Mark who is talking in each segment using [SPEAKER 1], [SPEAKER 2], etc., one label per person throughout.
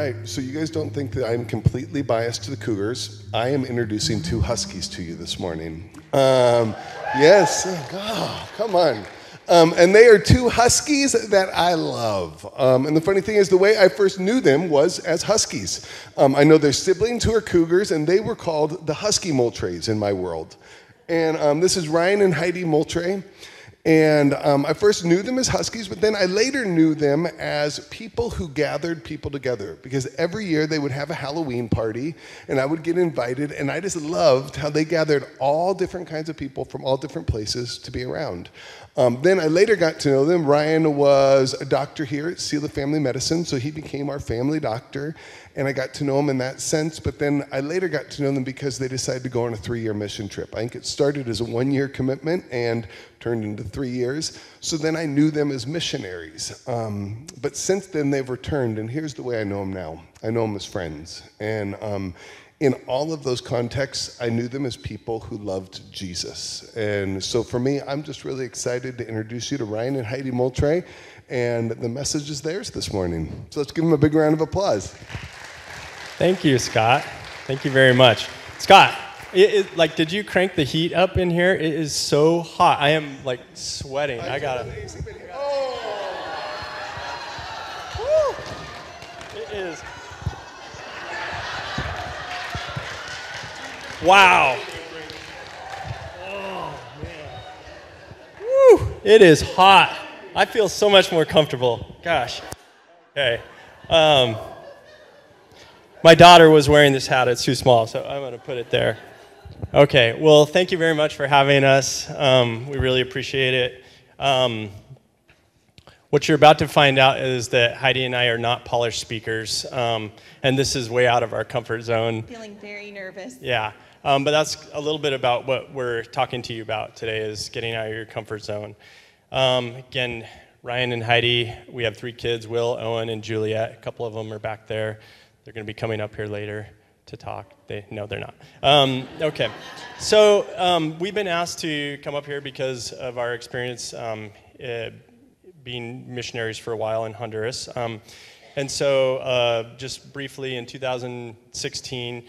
[SPEAKER 1] right, so you guys don't think that I'm completely biased to the Cougars. I am introducing two Huskies to you this morning. Yes, oh, come on. And they are two Huskies that I love. And the funny thing is, the way I first knew them was as Huskies. I know their siblings who are Cougars, and they were called the Husky Moultrays in my world. And this is Ryan and Heidi Moultray. And I first knew them as Huskies, but then I later knew them as people who gathered people together, because every year they would have a Halloween party, and I would get invited, and I just loved how they gathered all different kinds of people from all different places to be around. Then I later got to know them. Ryan was a doctor here at Selah Family Medicine, so he became our family doctor, and I got to know him in that sense. But then I later got to know them because they decided to go on a 3-year mission trip. I think it started as a 1-year commitment and turned into 3 years. So then I knew them as missionaries. But since then they've returned, and here's the way I know them now. I know them as friends. And in all of those contexts, I knew them as people who loved Jesus. And so for me, I'm just really excited to introduce you to Ryan and Heidi Moultray, and the message is theirs this morning. So let's give them a big round of applause.
[SPEAKER 2] Thank you, Scott. Thank you very much. Scott, did you crank the heat up in here? It is so hot. I am like sweating. I gotta. Oh. It is. Wow. Oh, man. Woo. It is hot. I feel so much more comfortable. Gosh. Okay. My daughter was wearing this hat. It's too small, so I'm going to put it there. Okay. Well, thank you very much for having us. We really appreciate it. What you're about to find out is that Heidi and I are not polished speakers, and this is way out of our comfort zone.
[SPEAKER 3] Feeling very nervous.
[SPEAKER 2] Yeah. But that's a little bit about what we're talking to you about today, is getting out of your comfort zone. Again, Ryan and Heidi, we have 3 kids, Will, Owen, and Juliet. A couple of them are back there. They're going to be coming up here later to talk. No, they're not. Okay. So we've been asked to come up here because of our experience being missionaries for a while in Honduras. And so just briefly, in 2016,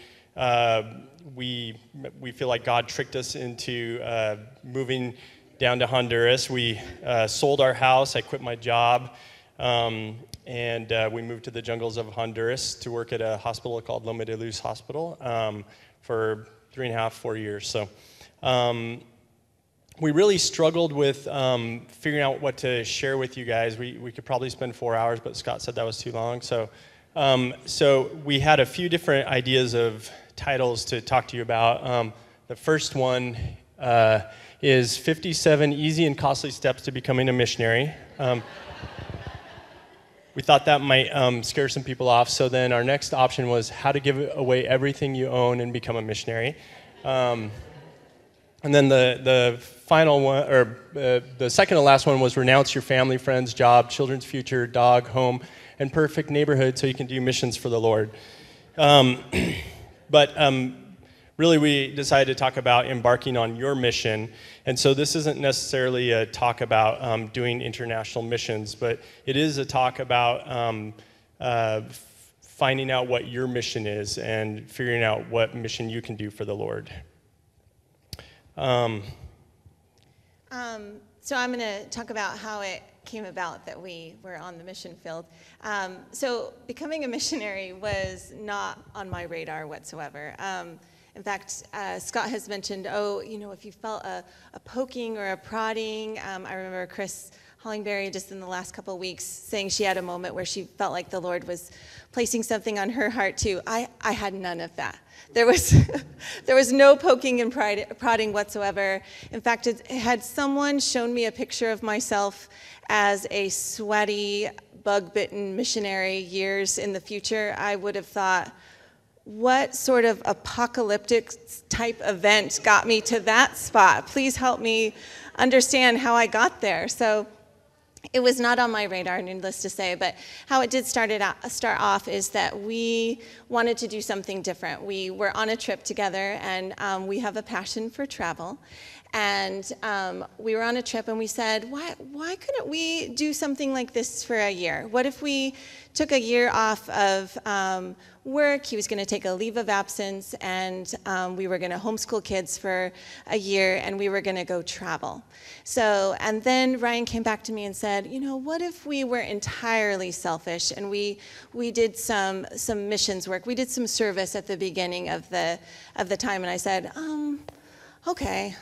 [SPEAKER 2] we feel like God tricked us into moving down to Honduras. We sold our house. I quit my job, and we moved to the jungles of Honduras to work at a hospital called Loma de Luz Hospital for 3.5, 4 years. So we really struggled with figuring out what to share with you guys. We could probably spend 4 hours, but Scott said that was too long. So we had a few different ideas of titles to talk to you about. The first one is 57 Easy and Costly Steps to Becoming a Missionary. We thought that might scare some people off, so then our next option was How to Give Away Everything You Own and Become a Missionary. And then the final one, or the second to last one, was Renounce Your Family, Friends, Job, Children's Future, Dog, Home, and Perfect Neighborhood so you can do missions for the Lord. But really we decided to talk about embarking on your mission. And so this isn't necessarily a talk about doing international missions, but it is a talk about finding out what your mission is and figuring out what mission you can do for the Lord.
[SPEAKER 3] So I'm going to talk about how it came about that we were on the mission field. So becoming a missionary was not on my radar whatsoever. In fact, Scott has mentioned, if you felt a poking or a prodding. I remember Chris Hollingberry just in the last couple of weeks saying she had a moment where she felt like the Lord was placing something on her heart too. I had none of that. There was no poking and prodding whatsoever. In fact, had someone shown me a picture of myself as a sweaty, bug-bitten missionary years in the future, I would have thought, what sort of apocalyptic type event got me to that spot? Please help me understand how I got there. So it was not on my radar, needless to say, but how it did start off is that we wanted to do something different. We were on a trip together, and we have a passion for travel. And we were on a trip, and we said, why couldn't we do something like this for a year? What if we took a year off of work? He was going to take a leave of absence, and we were going to homeschool kids for a year, and we were going to go travel. So, and then Ryan came back to me and said, what if we were entirely selfish, and we did some missions work? We did some service at the beginning of the time, and I said, okay,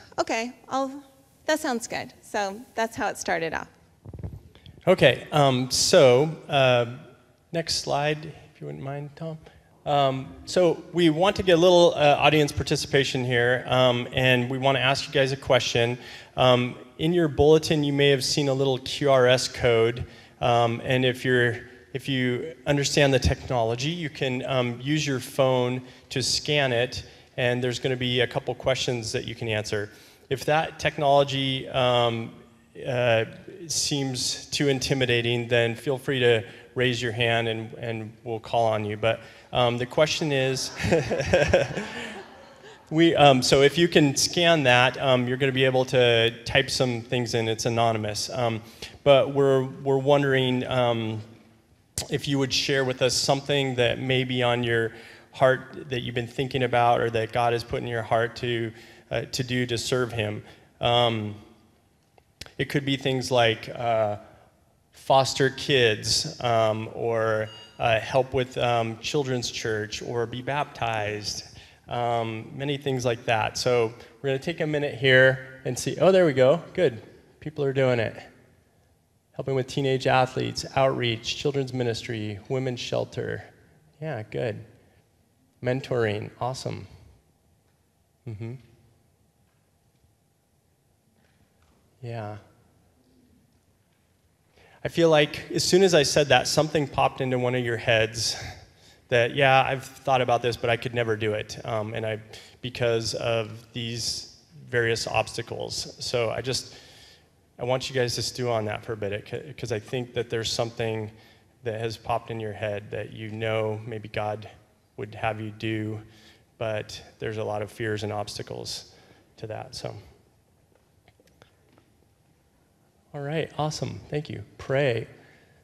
[SPEAKER 3] that sounds good. So that's how it started off.
[SPEAKER 2] Okay, next slide, if you wouldn't mind, Tom. So we want to get a little audience participation here, and we want to ask you guys a question. In your bulletin, you may have seen a little QRS code, and if you understand the technology, you can use your phone to scan it, and there's going to be a couple questions that you can answer. If that technology seems too intimidating, then feel free to raise your hand and we'll call on you. But the question is, so if you can scan that, you're going to be able to type some things in. It's anonymous. But we're wondering if you would share with us something that may be on your heart that you've been thinking about, or that God has put in your heart to do to serve Him. It could be things like foster kids, or help with children's church, or be baptized, many things like that. So we're going to take a minute here and see. Oh, there we go. Good. People are doing it. Helping with teenage athletes, outreach, children's ministry, women's shelter. Yeah, good. Mentoring. Awesome. Yeah. I feel like as soon as I said that, something popped into one of your heads that, yeah, I've thought about this, but I could never do it, because of these various obstacles. So I want you guys to stew on that for a bit, because I think that there's something that has popped in your head that maybe God would have you do, but there's a lot of fears and obstacles to that. So, all right, awesome, thank you. Pray.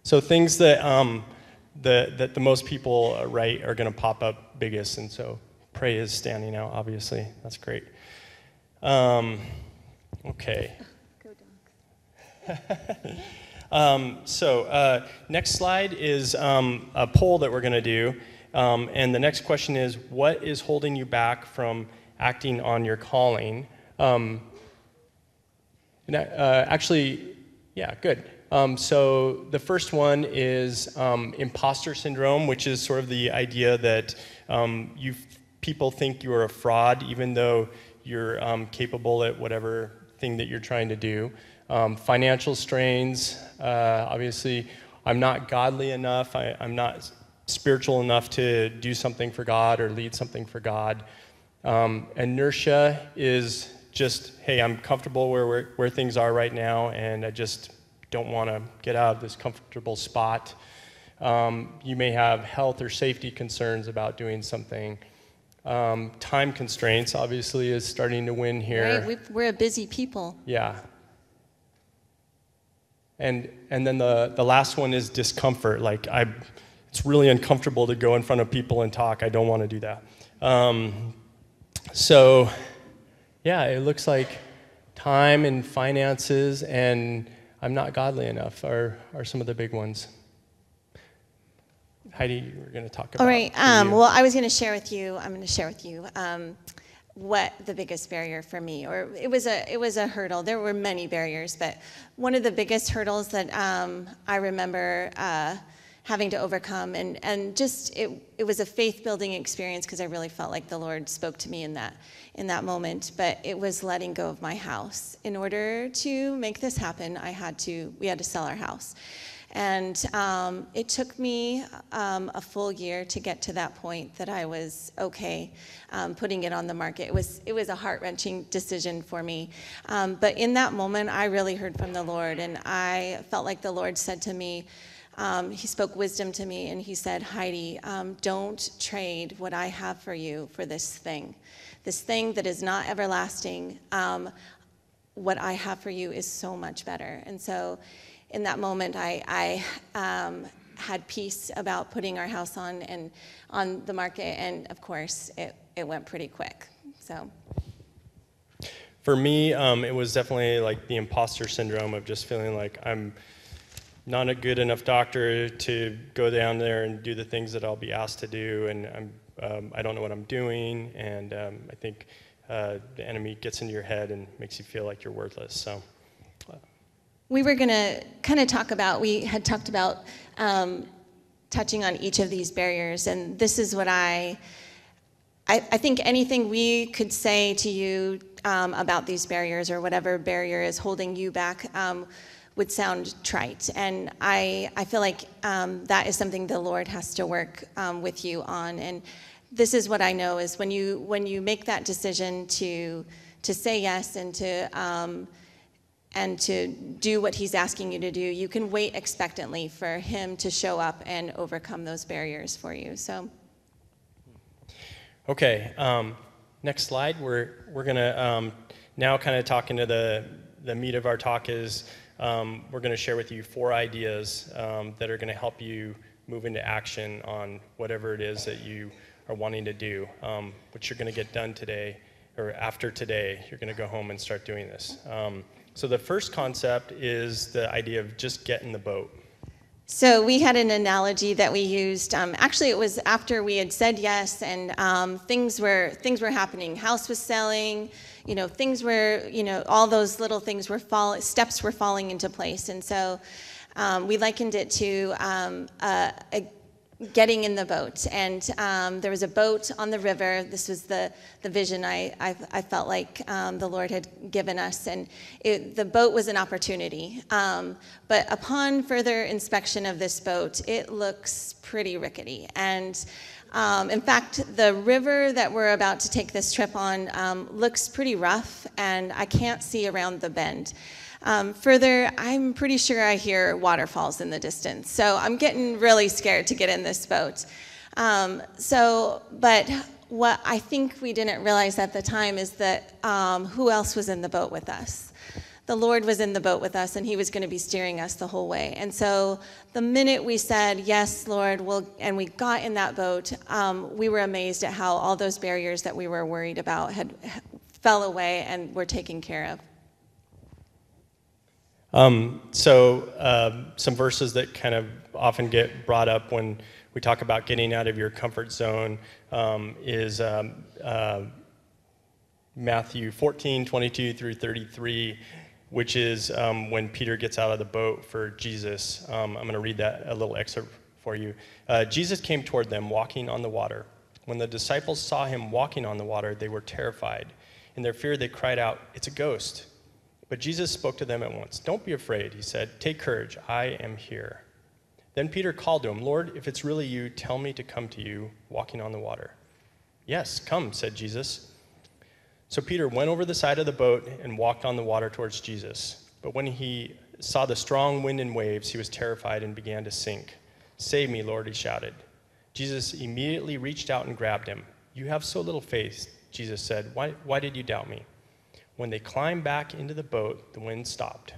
[SPEAKER 2] So things that that the most people write are going to pop up biggest, and so pray is standing out. Obviously, that's great. Okay. So next slide is a poll that we're going to do. And the next question is, what is holding you back from acting on your calling? Yeah, good. So the first one is imposter syndrome, which is sort of the idea that people think you are a fraud, even though you're capable at whatever thing that you're trying to do. Financial strains, obviously, I'm not godly enough, I'm not spiritual enough to do something for God or lead something for God. Inertia is just, hey, I'm comfortable where things are right now, and I just don't want to get out of this comfortable spot. You may have health or safety concerns about doing something. Time constraints, obviously, is starting to win here.
[SPEAKER 3] Right, we're a busy people.
[SPEAKER 2] Yeah. And then the last one is discomfort. Like, it's really uncomfortable to go in front of people and talk. I don't want to do that. So, yeah, it looks like time and finances and I'm not godly enough are some of the big ones. Heidi, you were going to talk about.
[SPEAKER 3] All right. Well, I was going to share with you. I'm going to share with you what the biggest barrier for me, or it was a hurdle. There were many barriers, but one of the biggest hurdles that I remember having to overcome, and just it was a faith building experience because I really felt like the Lord spoke to me in that moment. But it was letting go of my house. In order to make this happen, we had to sell our house. And it took me a full year to get to that point that I was okay putting it on the market. It was a heart-wrenching decision for me. But in that moment, I really heard from the Lord, and I felt like the Lord said to me, he spoke wisdom to me, and he said, Heidi, don't trade what I have for you for this thing that is not everlasting. what I have for you is so much better. And so in that moment, I had peace about putting our house on the market, and of course, it went pretty quick. So.
[SPEAKER 2] For me, it was definitely like the imposter syndrome of just feeling like I'm not a good enough doctor to go down there and do the things that I'll be asked to do, and I don't know what I'm doing, and I think the enemy gets into your head and makes you feel like you're worthless. So.
[SPEAKER 3] We were going to kind of we had talked about touching on each of these barriers, and this is what I think anything we could say to you about these barriers or whatever barrier is holding you back would sound trite. And I feel like that is something the Lord has to work with you on. And this is what I know is when you make that decision to say yes and to do what he's asking you to do, you can wait expectantly for him to show up and overcome those barriers for you. So.
[SPEAKER 2] Okay, next slide. We're gonna now kind of talk into the meat of our talk is we're gonna share with you 4 ideas that are gonna help you move into action on whatever it is that you are wanting to do, which you're gonna get done today or after today. You're gonna go home and start doing this. So the first concept is the idea of just get in the boat.
[SPEAKER 3] So we had an analogy that we used. Actually, it was after we had said yes, and things were happening. House was selling, things were, all those little things were steps were falling into place. And so we likened it to getting in the boat. And there was a boat on the river. This was the vision I felt like the Lord had given us. And the boat was an opportunity. But upon further inspection of this boat, it looks pretty rickety. And in fact, the river that we're about to take this trip on looks pretty rough, and I can't see around the bend. Further, I'm pretty sure I hear waterfalls in the distance, so I'm getting really scared to get in this boat. But what I think we didn't realize at the time is that who else was in the boat with us? The Lord was in the boat with us, and he was going to be steering us the whole way. And so the minute we said, yes, Lord, and we got in that boat, we were amazed at how all those barriers that we were worried about fell away and were taken care of.
[SPEAKER 2] Some verses that kind of often get brought up when we talk about getting out of your comfort zone is Matthew 14:22 through 33, which is when Peter gets out of the boat for Jesus. I'm going to read a little excerpt for you. Jesus came toward them walking on the water. When the disciples saw him walking on the water, they were terrified. In their fear, they cried out, "It's a ghost." But Jesus spoke to them at once. "Don't be afraid," he said. "Take courage, I am here." Then Peter called to him, "Lord, if it's really you, tell me to come to you walking on the water." "Yes, come," said Jesus. So Peter went over the side of the boat and walked on the water towards Jesus. But when he saw the strong wind and waves, he was terrified and began to sink. "Save me, Lord," he shouted. Jesus immediately reached out and grabbed him. "You have so little faith," Jesus said. Why did you doubt me?" When they climbed back into the boat, the wind stopped.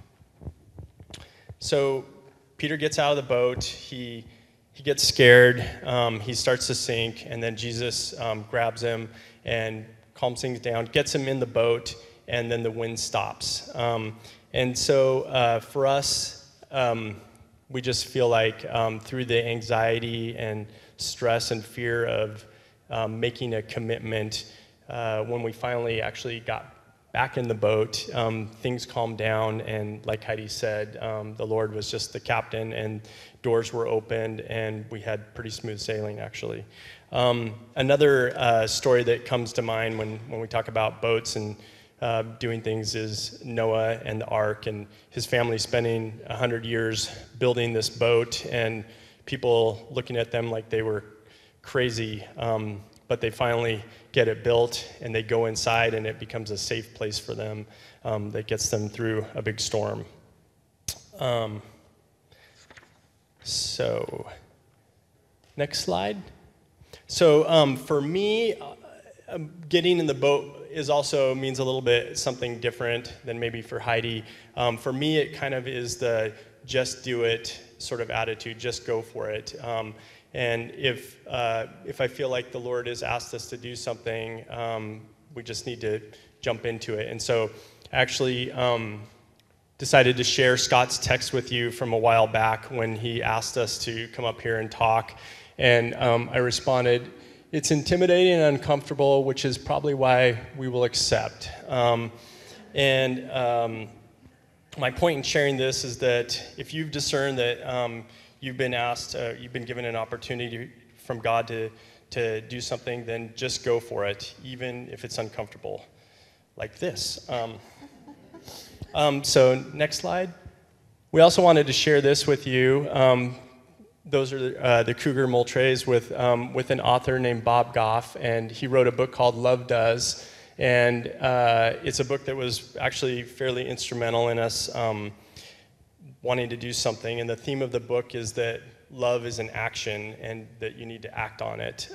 [SPEAKER 2] So Peter gets out of the boat. He gets scared. He starts to sink, and then Jesus grabs him and calms things down, gets him in the boat, and then the wind stops. And so for us, we just feel like through the anxiety and stress and fear of making a commitment, when we finally actually got back in the boat, things calmed down, and like Heidi said, the Lord was just the captain, and doors were opened, and we had pretty smooth sailing, actually. Another story that comes to mind when we talk about boats and doing things is Noah and the ark, and his family spending 100 years building this boat, and people looking at them like they were crazy, but they finally get it built, and they go inside, and it becomes a safe place for them that gets them through a big storm. So, next slide. So for me, getting in the boat is also means a little bit something different than maybe for Heidi. For me, it kind of is the just do it sort of attitude, just go for it. And if I feel like the Lord has asked us to do something, we just need to jump into it. And so actually decided to share Scott's text with you from a while back when he asked us to come up here and talk. And I responded, "It's intimidating and uncomfortable, which is probably why we will accept." My point in sharing this is that if you've discerned that you've been asked, you've been given an opportunity from God to do something, then just go for it, even if it's uncomfortable, like this. So next slide. We also wanted to share this with you. Those are the Cougar Moultrays with an author named Bob Goff, and he wrote a book called Love Does. And it's a book that was actually fairly instrumental in us wanting to do something. And the theme of the book is that love is an action and that you need to act on it.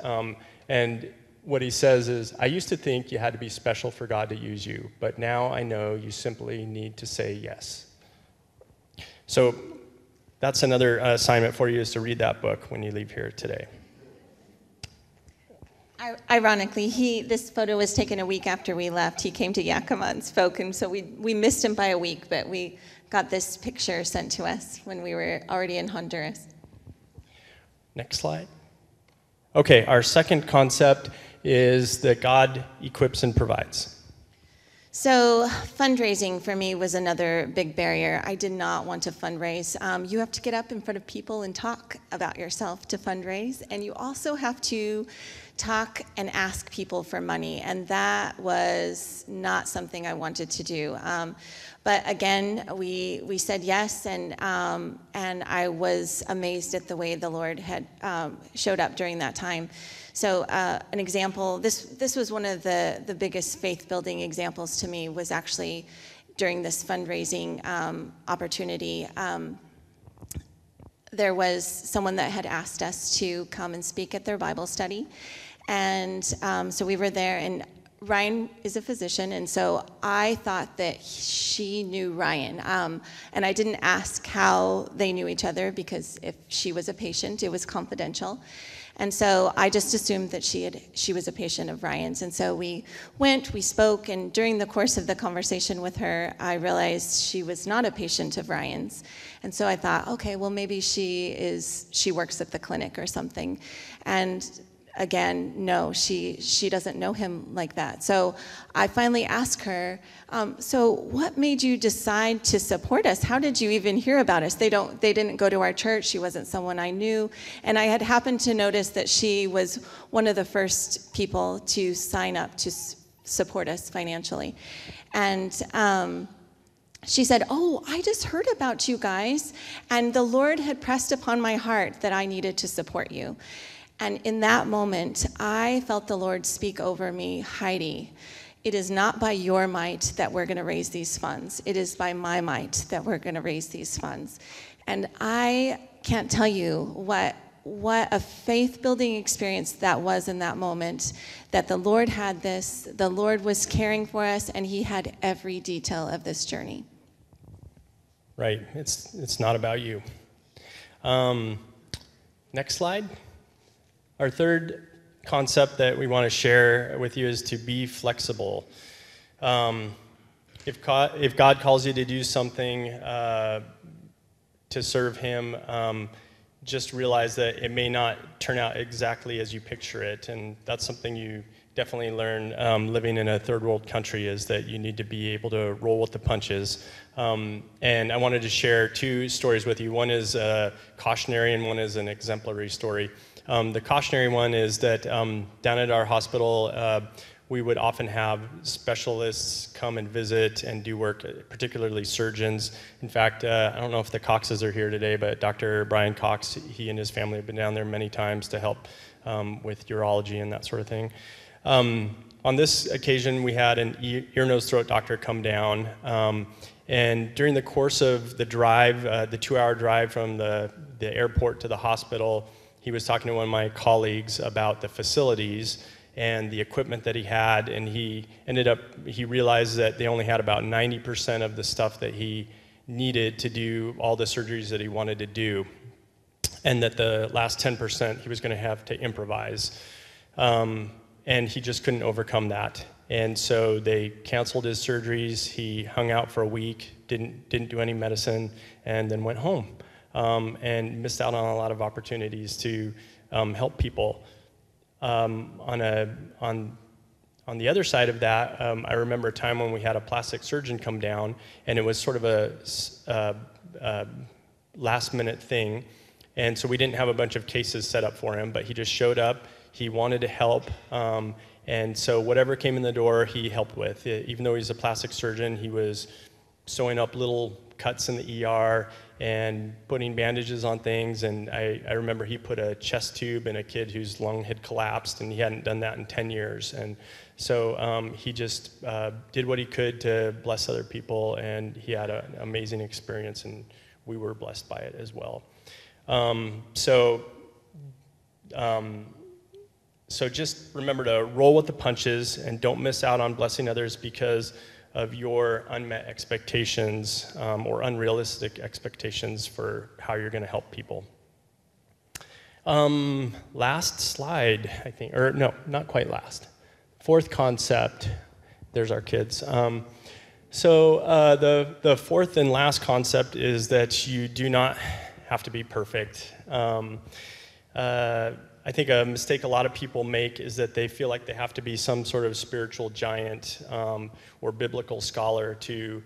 [SPEAKER 2] And what he says is, "I used to think you had to be special for God to use you, but now I know you simply need to say yes." So that's another assignment for you, is to read that book when you leave here today.
[SPEAKER 3] Ironically, this photo was taken a week after we left. He came to Yakima and spoke, and so we missed him by a week, but we got this picture sent to us when we were already in Honduras.
[SPEAKER 2] Next slide. Okay, our second concept is that God equips and provides.
[SPEAKER 3] So fundraising for me was another big barrier. I did not want to fundraise. You have to get up in front of people and talk about yourself to fundraise, and you also have to talk and ask people for money, and that was not something I wanted to do. But again, we said yes, and I was amazed at the way the Lord had showed up during that time. So an example, this was one of the biggest faith-building examples to me, was actually during this fundraising opportunity. There was someone that had asked us to come and speak at their Bible study. And so we were there, and Ryan is a physician, and so I thought that she knew Ryan. And I didn't ask how they knew each other, because if she was a patient, it was confidential. And so I just assumed that she was a patient of Ryan's. And so we spoke, and during the course of the conversation with her, I realized she was not a patient of Ryan's. And so I thought, okay, well, maybe she works at the clinic or something. And again, no, she doesn't know him like that. So I finally asked her, so what made you decide to support us? How did you even hear about us? They didn't go to our church. She wasn't someone I knew. And I had happened to notice that she was one of the first people to sign up to support us financially. And she said, "Oh, I just heard about you guys, and the Lord had pressed upon my heart that I needed to support you." And in that moment, I felt the Lord speak over me, "Heidi, it is not by your might that we're going to raise these funds. It is by my might that we're going to raise these funds." And I can't tell you what a faith-building experience that was in that moment, that the Lord had this, the Lord was caring for us, and he had every detail of this journey.
[SPEAKER 2] Right, it's not about you. Next slide. Our third concept that we want to share with you is to be flexible. If God calls you to do something to serve him, just realize that it may not turn out exactly as you picture it. And that's something you definitely learn living in a third world country, is that you need to be able to roll with the punches. And I wanted to share two stories with you. One is cautionary and one is an exemplary story. The cautionary one is that down at our hospital, we would often have specialists come and visit and do work, particularly surgeons. In fact, I don't know if the Coxes are here today, but Dr. Brian Cox, he and his family have been down there many times to help with urology and that sort of thing. On this occasion, we had an ear, nose, throat doctor come down. And during the course of the drive, the 2-hour drive from the airport to the hospital, he was talking to one of my colleagues about the facilities, and the equipment that he had, and he realized that they only had about 90% of the stuff that he needed to do all the surgeries that he wanted to do, and that the last 10% he was going to have to improvise. And he just couldn't overcome that. And so they canceled his surgeries. He hung out for a week, didn't do any medicine, and then went home, and missed out on a lot of opportunities to help people. On the other side of that, I remember a time when we had a plastic surgeon come down, and it was sort of a last-minute thing. And so we didn't have a bunch of cases set up for him, but he just showed up. He wanted to help, and so whatever came in the door, he helped with. Even though he's a plastic surgeon, he was sewing up little cuts in the ER and putting bandages on things. And I remember he put a chest tube in a kid whose lung had collapsed, and he hadn't done that in 10 years. And so he just did what he could to bless other people, and he had an amazing experience, and we were blessed by it as well. So just remember to roll with the punches and don't miss out on blessing others because of your unmet expectations or unrealistic expectations for how you're going to help people. Last slide, I think, or no, not quite last. Fourth concept, there's our kids. So the fourth and last concept is that you do not have to be perfect. I think a mistake a lot of people make is that they feel like they have to be some sort of spiritual giant or biblical scholar to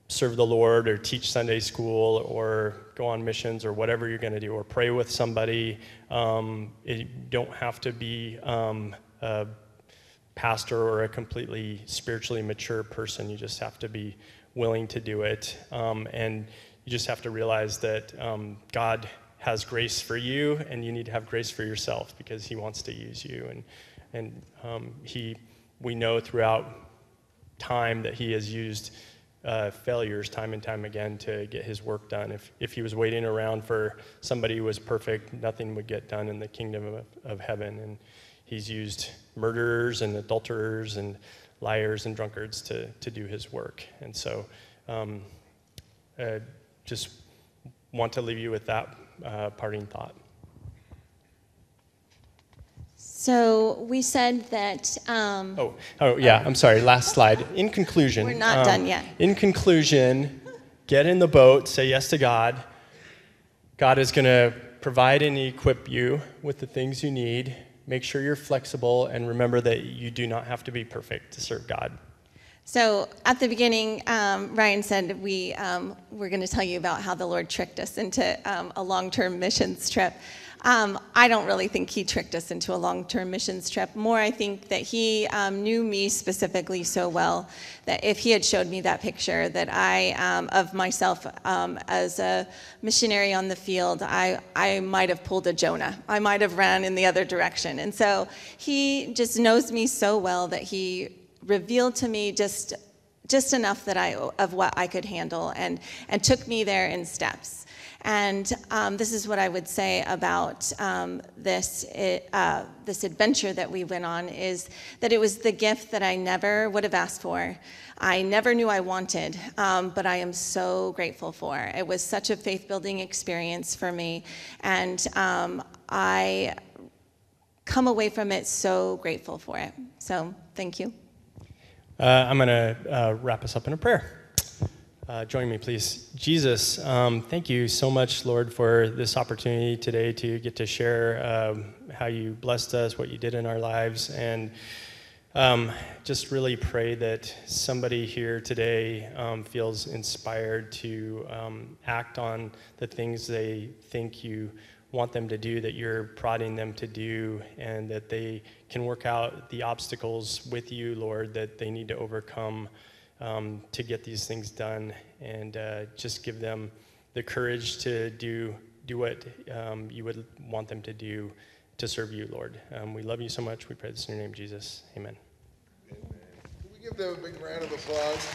[SPEAKER 2] serve the Lord or teach Sunday school or go on missions or whatever you're going to do, or pray with somebody. You don't have to be a pastor or a completely spiritually mature person. You just have to be willing to do it. And you just have to realize that God has grace for you, and you need to have grace for yourself because he wants to use you. And we know throughout time that he has used failures time and time again to get his work done. If he was waiting around for somebody who was perfect, nothing would get done in the kingdom of heaven. And he's used murderers and adulterers and liars and drunkards to do his work. And so just want to leave you with that parting thought.
[SPEAKER 3] So we said that...
[SPEAKER 2] I'm sorry, last slide. In conclusion...
[SPEAKER 3] We're not done yet.
[SPEAKER 2] In conclusion, get in the boat, say yes to God. God is going to provide and equip you with the things you need. Make sure you're flexible, and remember that you do not have to be perfect to serve God.
[SPEAKER 3] So at the beginning, Ryan said we're going to tell you about how the Lord tricked us into a long-term missions trip. I don't really think he tricked us into a long-term missions trip. More, I think that he knew me specifically so well that if he had showed me that picture that of myself as a missionary on the field, I might have pulled a Jonah. I might have ran in the other direction. And so he just knows me so well that he revealed to me just enough of what I could handle, and took me there in steps. And this is what I would say about this adventure that we went on, is that it was the gift that I never would have asked for. I never knew I wanted, but I am so grateful for. It was such a faith-building experience for me, and I come away from it so grateful for it. So thank you.
[SPEAKER 2] I'm going to wrap us up in a prayer. Join me, please. Jesus, thank you so much, Lord, for this opportunity today to get to share how you blessed us, what you did in our lives, and just really pray that somebody here today feels inspired to act on the things they think you want them to do, that you're prodding them to do, and that they can work out the obstacles with you, Lord, that they need to overcome to get these things done, and just give them the courage to do what you would want them to do to serve you, Lord. We love you so much. We pray this in your name, Jesus. Amen.
[SPEAKER 1] Amen. Can we give them a big round of applause?